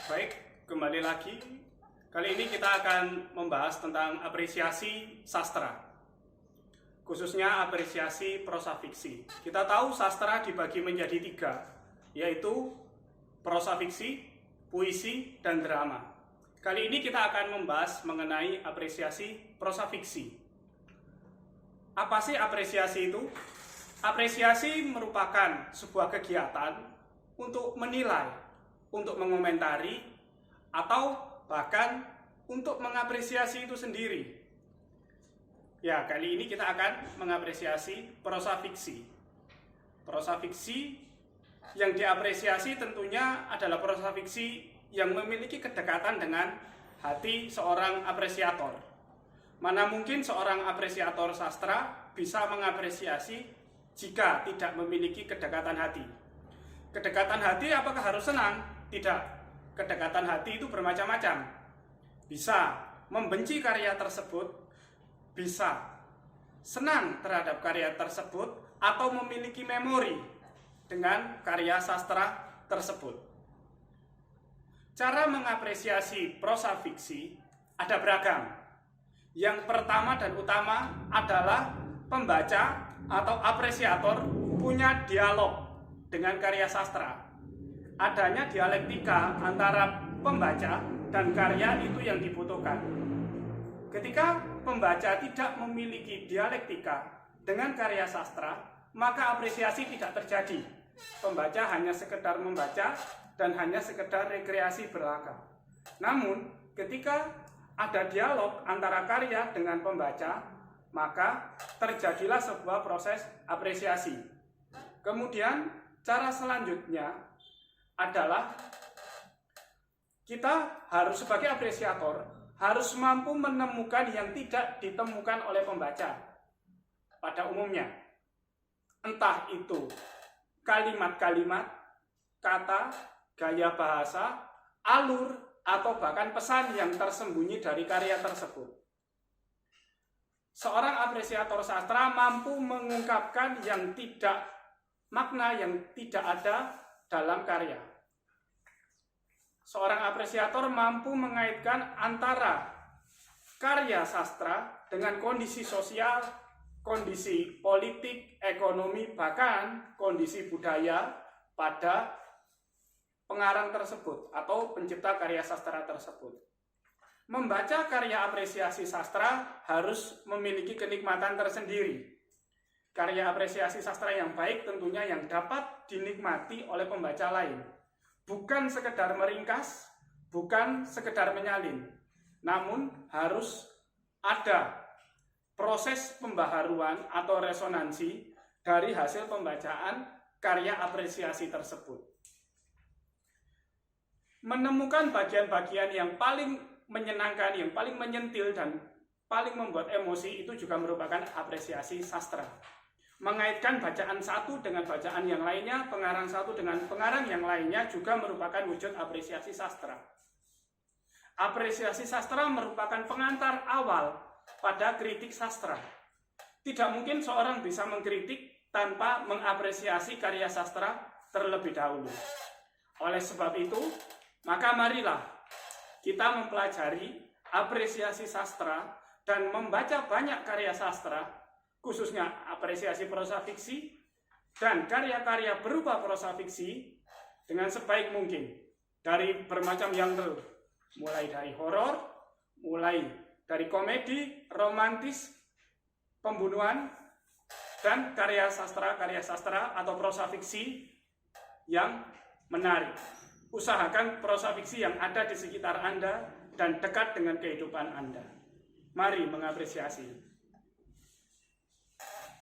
Baik, kembali lagi. Kali ini kita akan membahas tentang apresiasi sastra, khususnya apresiasi prosa fiksi. Kita tahu sastra dibagi menjadi tiga, yaitu prosa fiksi, puisi, dan drama. Kali ini kita akan membahas mengenai apresiasi prosa fiksi. Apa sih apresiasi itu? Apresiasi merupakan sebuah kegiatan untuk menilai, untuk mengomentari, atau bahkan untuk mengapresiasi itu sendiri. Ya, kali ini kita akan mengapresiasi prosa fiksi. Prosa fiksi yang diapresiasi tentunya adalah prosa fiksi yang memiliki kedekatan dengan hati seorang apresiator. Mana mungkin seorang apresiator sastra bisa mengapresiasi jika tidak memiliki kedekatan hati. Kedekatan hati apakah harus senang? Tidak. Kedekatan hati itu bermacam-macam. Bisa membenci karya tersebut, bisa senang terhadap karya tersebut, atau memiliki memori dengan karya sastra tersebut. Cara mengapresiasi prosa fiksi ada beragam. Yang pertama dan utama adalah pembaca atau apresiator punya dialog dengan karya sastra. Adanya dialektika antara pembaca dan karya itu yang dibutuhkan. Ketika pembaca tidak memiliki dialektika dengan karya sastra, maka apresiasi tidak terjadi. Pembaca hanya sekedar membaca dan hanya sekedar rekreasi belaka. Namun, ketika ada dialog antara karya dengan pembaca, maka terjadilah sebuah proses apresiasi. Kemudian, cara selanjutnya adalah kita harus sebagai apresiator harus mampu menemukan yang tidak ditemukan oleh pembaca pada umumnya. Entah itu kalimat-kalimat, kata, gaya bahasa, alur, atau bahkan pesan yang tersembunyi dari karya tersebut. Seorang apresiator sastra mampu mengungkapkan yang tidak makna yang tidak ada dalam karya. Seorang apresiator mampu mengaitkan antara karya sastra dengan kondisi sosial, kondisi politik, ekonomi, bahkan kondisi budaya pada pengarang tersebut atau pencipta karya sastra tersebut. Membaca karya apresiasi sastra harus memiliki kenikmatan tersendiri. Karya apresiasi sastra yang baik tentunya yang dapat dinikmati oleh pembaca lain. Bukan sekedar meringkas, bukan sekedar menyalin. Namun harus ada proses pembaharuan atau resonansi dari hasil pembacaan karya apresiasi tersebut. Menemukan bagian-bagian yang paling menyenangkan, yang paling menyentil dan paling membuat emosi itu juga merupakan apresiasi sastra. Mengaitkan bacaan satu dengan bacaan yang lainnya, pengarang satu dengan pengarang yang lainnya juga merupakan wujud apresiasi sastra. Apresiasi sastra merupakan pengantar awal pada kritik sastra. Tidak mungkin seorang bisa mengkritik tanpa mengapresiasi karya sastra terlebih dahulu. Oleh sebab itu, maka marilah kita mempelajari apresiasi sastra dan membaca banyak karya sastra, khususnya apresiasi prosa fiksi dan karya-karya berupa prosa fiksi dengan sebaik mungkin dari bermacam genre, mulai dari horor, mulai dari komedi, romantis, pembunuhan, dan karya sastra atau prosa fiksi yang menarik. Usahakan prosa fiksi yang ada di sekitar Anda dan dekat dengan kehidupan Anda. Mari mengapresiasi.